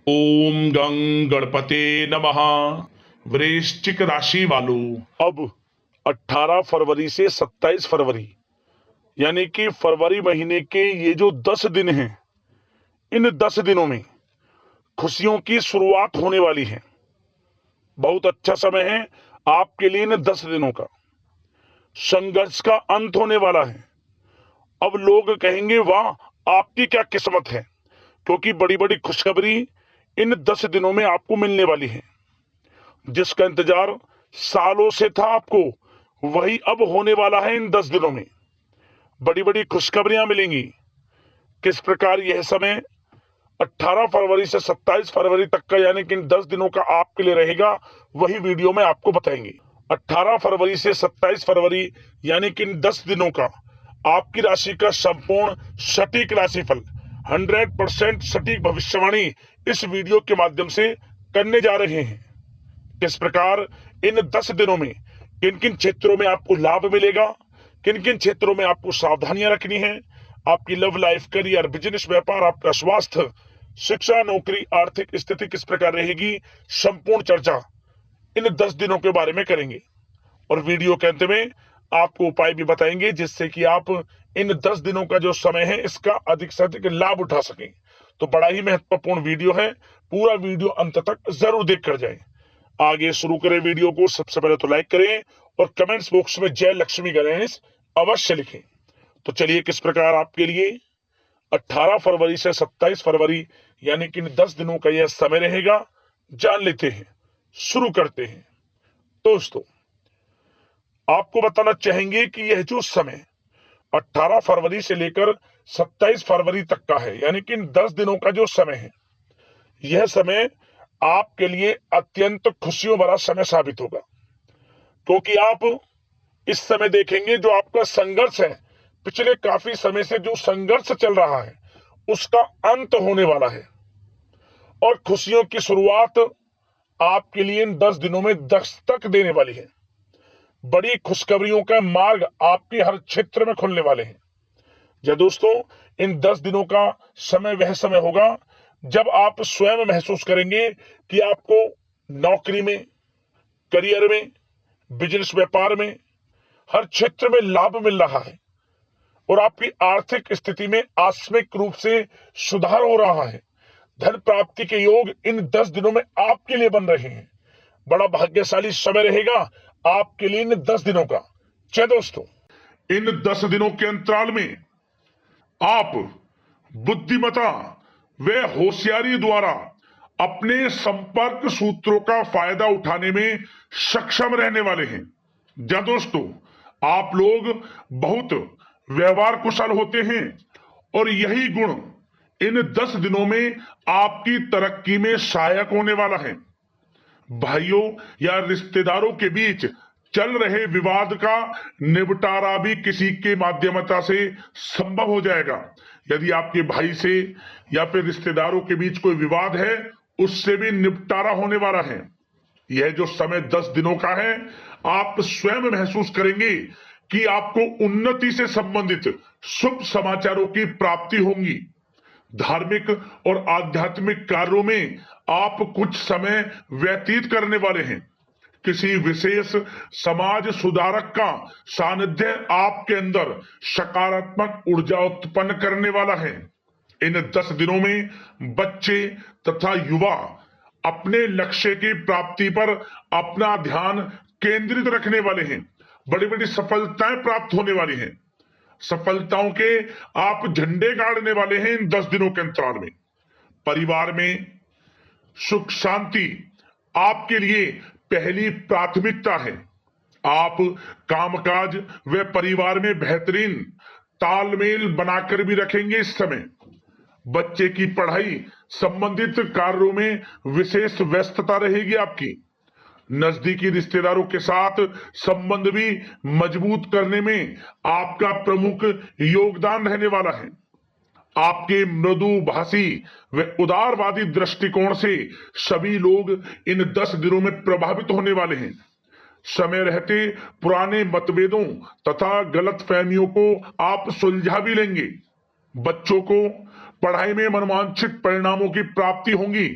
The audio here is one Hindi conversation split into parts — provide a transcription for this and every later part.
ओम गं गणपते नमः। वृश्चिक राशि वालों, अब 18 फरवरी से 27 फरवरी यानी कि फरवरी महीने के ये जो 10 दिन हैं, इन 10 दिनों में खुशियों की शुरुआत होने वाली है। बहुत अच्छा समय है आपके लिए। इन 10 दिनों का संघर्ष का अंत होने वाला है। अब लोग कहेंगे वाह, आपकी क्या किस्मत है, क्योंकि बड़ी बड़ी खुशखबरी इन 10 दिनों में आपको मिलने वाली है। जिसका इंतजार सालों से था आपको, वही अब होने वाला है। इन 10 दिनों में बड़ी बड़ी खुशखबरियां मिलेंगी। किस प्रकार यह समय 18 फरवरी से 27 फरवरी तक का यानी कि इन 10 दिनों का आपके लिए रहेगा, वही वीडियो में आपको बताएंगे। 18 फरवरी से 27 फरवरी यानी कि इन 10 दिनों का आपकी राशि का संपूर्ण सटीक राशिफल, 100% सटीक भविष्यवाणी इस वीडियो के माध्यम से करने जा रहे हैं। किस प्रकार इन 10 दिनों में किन किन क्षेत्रों में आपको लाभ मिलेगा, किन किन क्षेत्रों में आपको सावधानियां रखनी है, आपकी लव लाइफ, करियर, बिजनेस, व्यापार, आपका स्वास्थ्य, शिक्षा, नौकरी, आर्थिक स्थिति किस प्रकार रहेगी, संपूर्ण चर्चा इन 10 दिनों के बारे में करेंगे। और वीडियो के अंत में आपको उपाय भी बताएंगे जिससे कि आप इन 10 दिनों का जो समय है इसका अधिक से अधिक लाभ उठा सकें। तो बड़ा ही महत्वपूर्ण वीडियो है, पूरा वीडियो अंत तक जरूर देख कर जाए। आगे शुरू करें वीडियो को। सबसे पहले तो लाइक करें और कमेंट्स बॉक्स में जय लक्ष्मी गणेश अवश्य लिखें। तो चलिए, किस प्रकार आपके लिए 18 फरवरी से 27 फरवरी यानी कि 10 दिनों का यह समय रहेगा, जान लेते हैं, शुरू करते हैं। दोस्तों, आपको बताना चाहेंगे कि यह जो समय 18 फरवरी से लेकर 27 फरवरी तक का है, यानी कि इन 10 दिनों का जो समय है, यह समय आपके लिए अत्यंत खुशियों भरा समय साबित होगा। क्योंकि आप इस समय देखेंगे जो आपका संघर्ष है, पिछले काफी समय से जो संघर्ष चल रहा है, उसका अंत होने वाला है और खुशियों की शुरुआत आपके लिए इन 10 दिनों में दस्तक देने वाली है। बड़ी खुशखबरियों का मार्ग आपके हर क्षेत्र में खुलने वाले हैं। या दोस्तों, इन 10 दिनों का समय वह समय होगा जब आप स्वयं महसूस करेंगे कि आपको नौकरी में, करियर में, बिजनेस, व्यापार में, हर क्षेत्र में लाभ मिल रहा है और आपकी आर्थिक स्थिति में आकस्मिक रूप से सुधार हो रहा है। धन प्राप्ति के योग इन 10 दिनों में आपके लिए बन रहे हैं। बड़ा भाग्यशाली समय रहेगा आपके लिए इन 10 दिनों का। जय दोस्तों, इन 10 दिनों के अंतराल में आप बुद्धिमता व होशियारी द्वारा अपने संपर्क सूत्रों का फायदा उठाने में सक्षम रहने वाले हैं। जब दोस्तों, आप लोग बहुत व्यवहार कुशल होते हैं और यही गुण इन 10 दिनों में आपकी तरक्की में सहायक होने वाला है। भाइयों या रिश्तेदारों के बीच चल रहे विवाद का निपटारा भी किसी के माध्यमता से संभव हो जाएगा। यदि आपके भाई से या फिर रिश्तेदारों के बीच कोई विवाद है, उससे भी निपटारा होने वाला है। यह जो समय 10 दिनों का है, आप स्वयं महसूस करेंगे कि आपको उन्नति से संबंधित शुभ समाचारों की प्राप्ति होगी। धार्मिक और आध्यात्मिक कार्यों में आप कुछ समय व्यतीत करने वाले हैं। किसी विशेष समाज सुधारक का सानिध्य आपके अंदर सकारात्मक ऊर्जा उत्पन्न करने वाला है। इन 10 दिनों में बच्चे तथा युवा अपने लक्ष्य की प्राप्ति पर अपना ध्यान केंद्रित रखने वाले हैं। बड़ी बड़ी सफलताएं प्राप्त होने वाली हैं। सफलताओं के आप झंडे गाड़ने वाले हैं इन 10 दिनों के अंतराल में। परिवार में सुख शांति आपके लिए पहली प्राथमिकता है। आप कामकाज व परिवार में बेहतरीन तालमेल बनाकर भी रखेंगे। इस समय बच्चे की पढ़ाई संबंधित कार्यों में विशेष व्यस्तता रहेगी आपकी। नजदीकी रिश्तेदारों के साथ संबंध भी मजबूत करने में आपका प्रमुख योगदान रहने वाला है। आपके मृदु भाषी व उदारवादी दृष्टिकोण से सभी लोग इन 10 दिनों में प्रभावित होने वाले हैं। समय रहते पुराने मतभेदों तथा गलतफहमियों को आप सुलझा भी लेंगे। बच्चों को पढ़ाई में मनवांछित परिणामों की प्राप्ति होगी।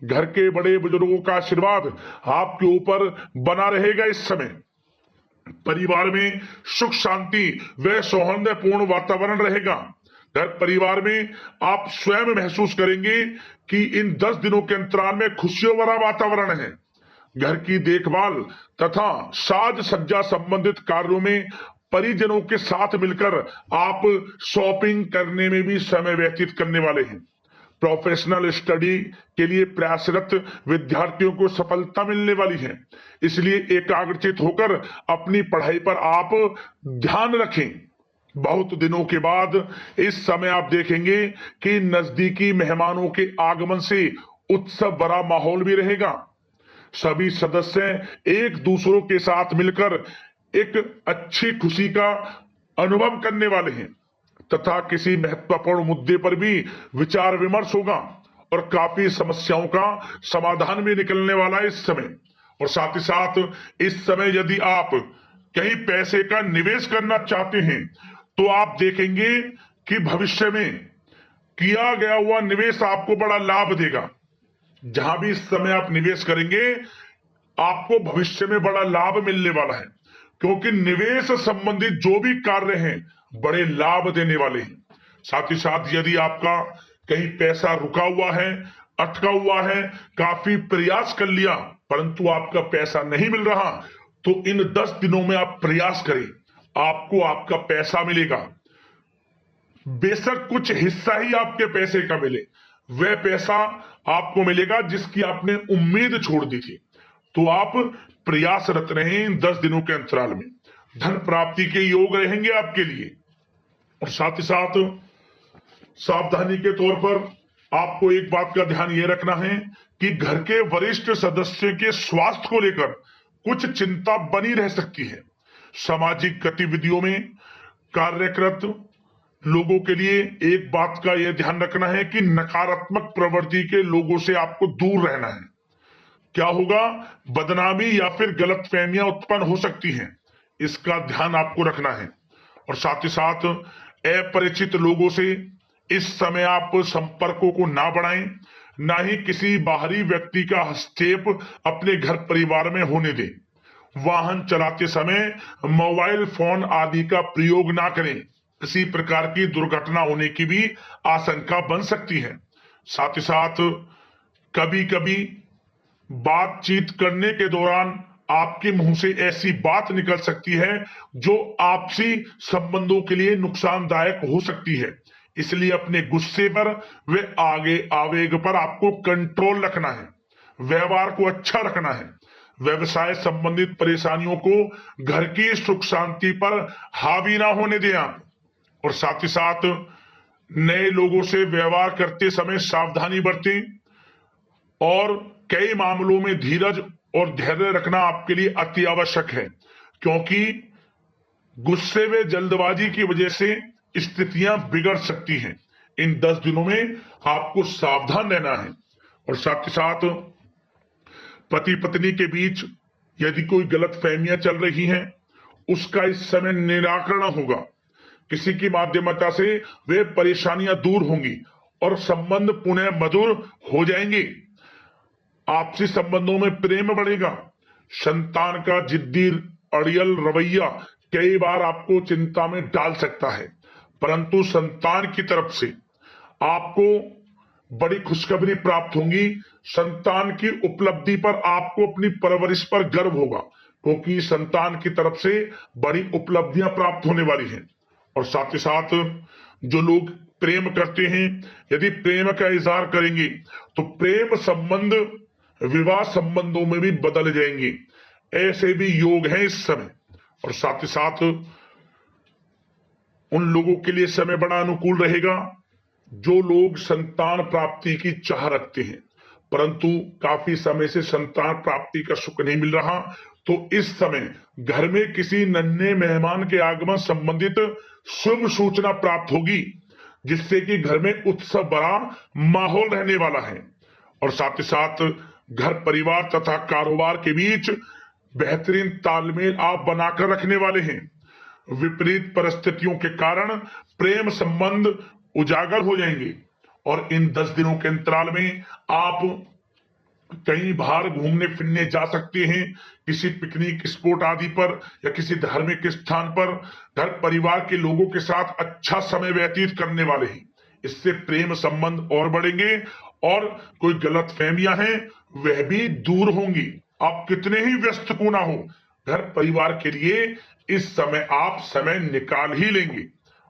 घर के बड़े बुजुर्गों का आशीर्वाद आपके ऊपर बना रहेगा। इस समय परिवार में सुख शांति व सौहार्दपूर्ण वातावरण रहेगा। घर परिवार में आप स्वयं महसूस करेंगे कि इन 10 दिनों के अंतराल में खुशियों भरा वातावरण है। घर की देखभाल तथा साज सज्जा संबंधित कार्यों में परिजनों के साथ मिलकर आप शॉपिंग करने में भी समय व्यतीत करने वाले हैं। प्रोफेशनल स्टडी के लिए प्रयासरत विद्यार्थियों को सफलता मिलने वाली है, इसलिए एकाग्रचित होकर अपनी पढ़ाई पर आप ध्यान रखें। बहुत दिनों के बाद इस समय आप देखेंगे कि नजदीकी मेहमानों के आगमन से उत्सव भरा माहौल भी रहेगा। सभी सदस्य एक दूसरों के साथ मिलकर एक अच्छी खुशी का अनुभव करने वाले हैं तथा किसी महत्वपूर्ण मुद्दे पर भी विचार विमर्श होगा और काफी समस्याओं का समाधान भी निकलने वाला है इस समय। और साथ ही साथ इस समय यदि आप कहीं पैसे का निवेश करना चाहते हैं तो आप देखेंगे कि भविष्य में किया गया हुआ निवेश आपको बड़ा लाभ देगा। जहां भी इस समय आप निवेश करेंगे आपको भविष्य में बड़ा लाभ मिलने वाला है, क्योंकि निवेश संबंधित जो भी कार्य हैं बड़े लाभ देने वाले हैं। साथ ही साथ यदि आपका कहीं पैसा रुका हुआ है, अटका हुआ है, काफी प्रयास कर लिया परंतु आपका पैसा नहीं मिल रहा, तो इन 10 दिनों में आप प्रयास करें, आपको आपका पैसा मिलेगा। बेशक कुछ हिस्सा ही आपके पैसे का मिले, वह पैसा आपको मिलेगा जिसकी आपने उम्मीद छोड़ दी थी। तो आप प्रयासरत रहें इन 10 दिनों के अंतराल में। धन प्राप्ति के योग रहेंगे आपके लिए। और साथ ही साथ सावधानी के तौर पर आपको एक बात का ध्यान यह रखना है कि घर के वरिष्ठ सदस्य के स्वास्थ्य को लेकर कुछ चिंता बनी रह सकती है। सामाजिक गतिविधियों में कार्यरत लोगों के लिए एक बात का यह ध्यान रखना है कि नकारात्मक प्रवृत्ति के लोगों से आपको दूर रहना है। क्या होगा, बदनामी या फिर गलतफहमियां उत्पन्न हो सकती हैं, इसका ध्यान आपको रखना है। और साथ ही साथ अपरिचित लोगों से इस समय आप संपर्कों को ना बढ़ाएं, ना ही किसी बाहरी व्यक्ति का हस्तक्षेप अपने घर परिवार में होने दें। वाहन चलाते समय मोबाइल फोन आदि का प्रयोग ना करें, किसी प्रकार की दुर्घटना होने की भी आशंका बन सकती है। साथ ही साथ कभी कभी बातचीत करने के दौरान आपके मुंह से ऐसी बात निकल सकती है जो आपसी संबंधों के लिए नुकसानदायक हो सकती है, इसलिए अपने गुस्से पर व आगे आवेग पर आपको कंट्रोल रखना है, व्यवहार को अच्छा रखना है। व्यवसाय संबंधित परेशानियों को घर की सुख शांति पर हावी ना होने दें आप। और साथ ही साथ नए लोगों से व्यवहार करते समय सावधानी बरतें और कई मामलों में धीरज और धैर्य रखना आपके लिए अति आवश्यक है, क्योंकि गुस्से में जल्दबाजी की वजह से स्थितियां बिगड़ सकती हैं। इन 10 दिनों में आपको सावधान रहना है। और साथ ही साथ पति पत्नी के बीच यदि कोई गलत फहमियां चल रही हैं उसका इस समय निराकरण होगा। किसी की माध्यमता से वे परेशानियां दूर होंगी और संबंध पुनः मधुर हो जाएंगे। आपसी संबंधों में प्रेम बढ़ेगा। संतान का जिद्दी अड़ियल रवैया कई बार आपको चिंता में डाल सकता है, परंतु संतान की तरफ से आपको बड़ी खुशखबरी प्राप्त होगी। संतान की उपलब्धि पर आपको अपनी परवरिश पर गर्व होगा, क्योंकि संतान की तरफ से बड़ी उपलब्धियां प्राप्त होने वाली हैं। और साथ ही साथ जो लोग प्रेम करते हैं यदि प्रेम का इजहार करेंगे तो प्रेम संबंध विवाह संबंधों में भी बदल जाएंगे, ऐसे भी योग हैं इस समय। और साथ ही साथ उन लोगों के लिए समय बड़ा अनुकूल रहेगा जो लोग संतान प्राप्ति की चाह रखते हैं परंतु काफी समय से संतान प्राप्ति का सुख नहीं मिल रहा, तो इस समय घर में किसी नन्हे मेहमान के आगमन संबंधित शुभ सूचना प्राप्त होगी, जिससे कि घर में उत्सव भरा माहौल रहने वाला है। और साथ ही साथ घर परिवार तथा कारोबार के बीच बेहतरीन तालमेल आप बनाकर रखने वाले हैं। विपरीत परिस्थितियों के कारण प्रेम संबंध उजागर हो जाएंगे और इन 10 दिनों के अंतराल में आप कहीं बाहर घूमने फिरने जा सकते हैं, किसी पिकनिक स्पॉट आदि पर या किसी धार्मिक स्थान पर घर परिवार के लोगों के साथ अच्छा समय व्यतीत करने वाले हैं। इससे प्रेम संबंध और बढ़ेंगे और कोई गलत फहमियां हैं वह भी दूर होंगी। आप कितने ही व्यस्त क्यों ना हो, घर परिवार के लिए इस समय आप समय निकाल ही लेंगे।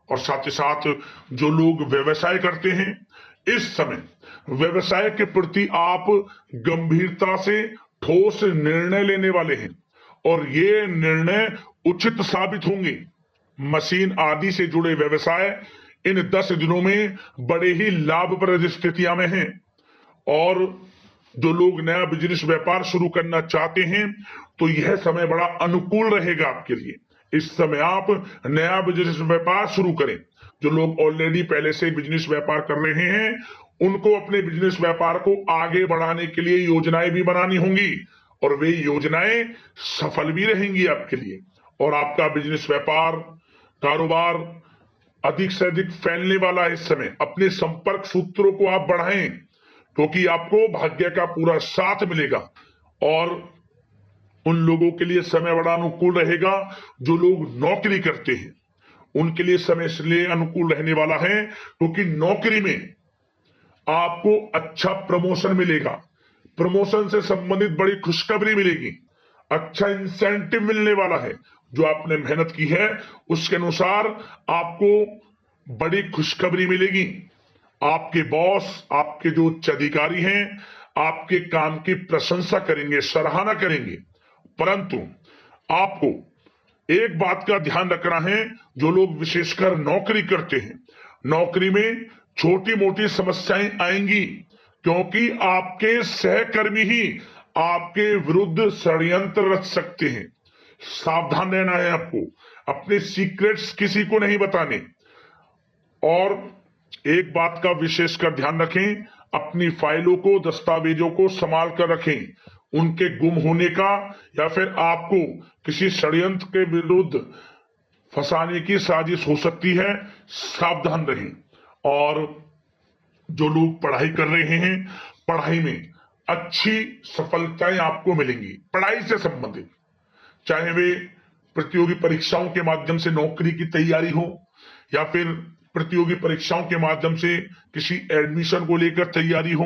और साथ ही साथ जो लोग व्यवसाय करते हैं, इस समय व्यवसाय के प्रति आप गंभीरता से ठोस निर्णय लेने वाले हैं और ये निर्णय उचित साबित होंगे। मशीन आदि से जुड़े व्यवसाय इन 10 दिनों में बड़े ही लाभप्रद स्थितियां में हैं। और जो लोग नया बिजनेस व्यापार शुरू करना चाहते हैं तो यह समय बड़ा अनुकूल रहेगा आपके लिए। इस समय आप नया बिजनेस व्यापार शुरू करें। जो लोग ऑलरेडी पहले से बिजनेस व्यापार कर रहे हैं उनको अपने बिजनेस व्यापार को आगे बढ़ाने के लिए योजनाएं भी बनानी होंगी और वे योजनाएं सफल भी रहेंगी आपके लिए। और आपका बिजनेस व्यापार कारोबार अधिक से अधिक फैलने वाला है। इस समय अपने संपर्क सूत्रों को आप बढ़ाएं क्योंकि आपको भाग्य का पूरा साथ मिलेगा। और उन लोगों के लिए समय बड़ा अनुकूल रहेगा जो लोग नौकरी करते हैं, उनके लिए समय इसलिए अनुकूल रहने वाला है क्योंकि नौकरी में आपको अच्छा प्रमोशन मिलेगा, प्रमोशन से संबंधित बड़ी खुशखबरी मिलेगी, अच्छा इंसेंटिव मिलने वाला है। जो आपने मेहनत की है उसके अनुसार आपको बड़ी खुशखबरी मिलेगी। आपके बॉस, आपके जो उच्च अधिकारी हैं, आपके काम की प्रशंसा करेंगे, सराहना करेंगे। परंतु आपको एक बात का ध्यान रखना है, जो लोग विशेषकर नौकरी करते हैं, नौकरी में छोटी मोटी समस्याएं आएंगी क्योंकि आपके सहकर्मी ही आपके विरुद्ध षड्यंत्र रच सकते हैं। सावधान रहना है आपको, अपने सीक्रेट्स किसी को नहीं बताने। और एक बात का विशेषकर ध्यान रखें, अपनी फाइलों को, दस्तावेजों को संभाल कर रखें। उनके गुम होने का या फिर आपको किसी षड्यंत्र के विरुद्ध फंसाने की साजिश हो सकती है, सावधान रहें। और जो लोग पढ़ाई कर रहे हैं, पढ़ाई में अच्छी सफलताएं आपको मिलेंगी। पढ़ाई से संबंधित चाहे वे प्रतियोगी परीक्षाओं के माध्यम से नौकरी की तैयारी हो या फिर प्रतियोगी परीक्षाओं के माध्यम से किसी एडमिशन को लेकर तैयारी हो,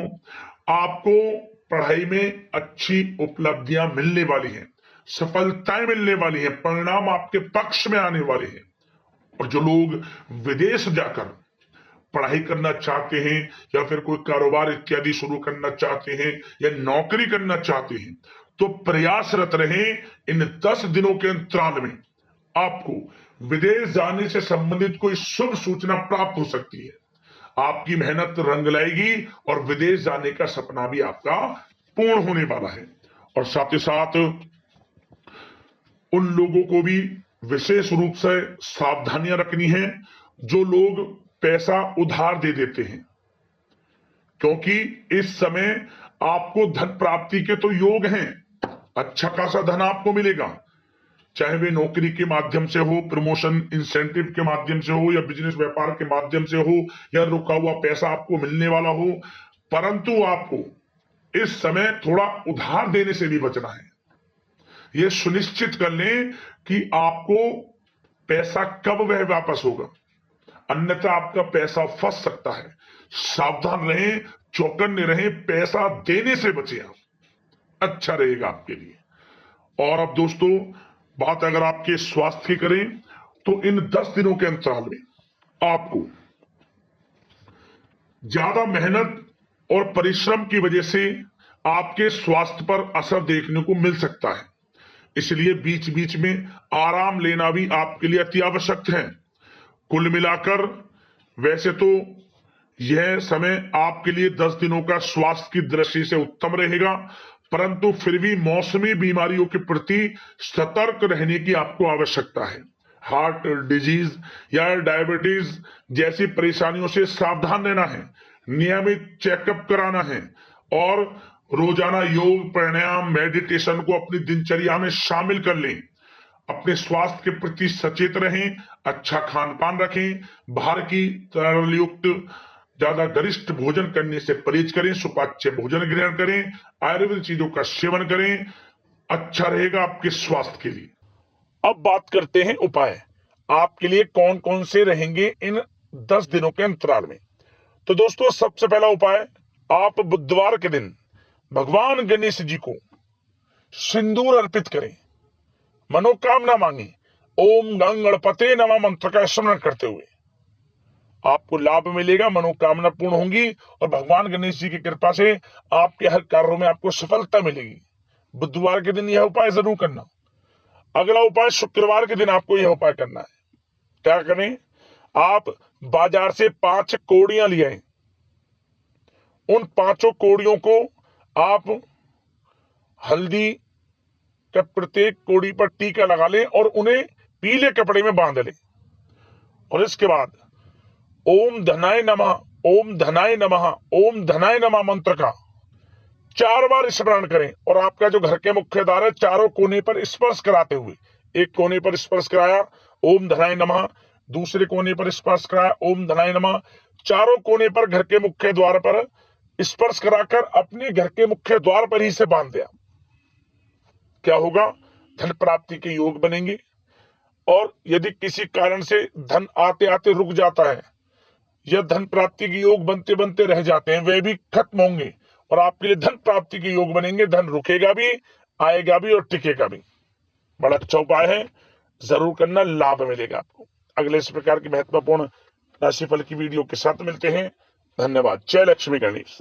आपको पढ़ाई में अच्छी उपलब्धियां मिलने वाली हैं, सफलताएं मिलने वाली हैं, परिणाम आपके पक्ष में आने वाले हैं। और जो लोग विदेश जाकर पढ़ाई करना चाहते हैं या फिर कोई कारोबार इत्यादि शुरू करना चाहते हैं या नौकरी करना चाहते हैं तो प्रयासरत रहें। इन 10 दिनों के अंतराल में आपको विदेश जाने से संबंधित कोई शुभ सूचना प्राप्त हो सकती है। आपकी मेहनत रंग लाएगी और विदेश जाने का सपना भी आपका पूर्ण होने वाला है। और साथ ही साथ उन लोगों को भी विशेष रूप से सावधानियां रखनी है जो लोग पैसा उधार दे देते हैं, क्योंकि इस समय आपको धन प्राप्ति के तो योग हैं, अच्छा खासा धन आपको मिलेगा, चाहे वे नौकरी के माध्यम से हो, प्रमोशन इंसेंटिव के माध्यम से हो या बिजनेस व्यापार के माध्यम से हो या रुका हुआ पैसा आपको मिलने वाला हो। परंतु आपको इस समय थोड़ा उधार देने से भी बचना है। यह सुनिश्चित कर लें कि आपको पैसा कब वह वापस होगा, अन्यथा आपका पैसा फंस सकता है। सावधान रहें, चौकन्ने रहें, पैसा देने से बचे आप, अच्छा रहेगा आपके लिए। और अब दोस्तों बात अगर आपके स्वास्थ्य की करें तो इन 10 दिनों के अंतराल में आपको ज्यादा मेहनत और परिश्रम की वजह से आपके स्वास्थ्य पर असर देखने को मिल सकता है, इसलिए बीच बीच में आराम लेना भी आपके लिए अति आवश्यक है। कुल मिलाकर वैसे तो यह समय आपके लिए 10 दिनों का स्वास्थ्य की दृष्टि से उत्तम रहेगा, परंतु फिर भी मौसमी बीमारियों के प्रति सतर्क रहने की आपको आवश्यकता है। हार्ट डिजीज या डायबिटीज जैसी परेशानियों से सावधान रहना है, नियमित चेकअप कराना है और रोजाना योग, प्राणायाम, मेडिटेशन को अपनी दिनचर्या में शामिल कर लें। अपने स्वास्थ्य के प्रति सचेत रहें, अच्छा खान पान रखें, बाहर की तरल युक्त ज्यादा गरिष्ठ भोजन करने से परहेज करें, सुपाच्य भोजन ग्रहण करें, आयुर्वेदिक चीजों का सेवन करें, अच्छा रहेगा आपके स्वास्थ्य के लिए। अब बात करते हैं उपाय आपके लिए कौन कौन से रहेंगे इन 10 दिनों के अंतराल में। तो दोस्तों, सबसे पहला उपाय, आप बुधवार के दिन भगवान गणेश जी को सिंदूर अर्पित करें, मनोकामना मांगे, ओम गं गणपते नमः मंत्र का स्मरण करते हुए आपको लाभ मिलेगा, मनोकामना पूर्ण होंगी और भगवान गणेश जी की कृपा से आपके हर कार्यों में आपको सफलता मिलेगी। बुधवार के दिन यह उपाय जरूर करना। अगला उपाय, शुक्रवार के दिन आपको यह उपाय करना है। क्या करें, आप बाजार से 5 कोड़ियां ले आए, उन 5 कोड़ियों को आप हल्दी का प्रत्येक कोड़ी पर टीका लगा लें और उन्हें पीले कपड़े में बांध लें। और इसके बाद ओम धनाय नमः, ओम धनाय नमः, ओम धनाय नमः मंत्र का 4 बार स्मरण करें और आपका जो घर के मुख्य द्वार है चारों कोने पर स्पर्श कराते हुए, एक कोने पर स्पर्श कराया ओम धनाय नमः, दूसरे कोने पर स्पर्श कराया ओम धनाय नमः, चारों कोने पर घर के मुख्य द्वार पर स्पर्श कराकर अपने घर के मुख्य द्वार पर ही से बांध दिया। क्या होगा, धन प्राप्ति के योग बनेंगे। और यदि किसी कारण से धन आते आते रुक जाता है या धन प्राप्ति के योग बनते बनते रह जाते हैं, वे भी खत्म होंगे और आपके लिए धन प्राप्ति के योग बनेंगे। धन रुकेगा भी, आएगा भी और टिकेगा भी। बड़ा अच्छा उपाय है, जरूर करना, लाभ मिलेगा आपको। अगले इस प्रकार की महत्वपूर्ण राशिफल की वीडियो के साथ मिलते हैं। धन्यवाद। जय लक्ष्मी गणेश।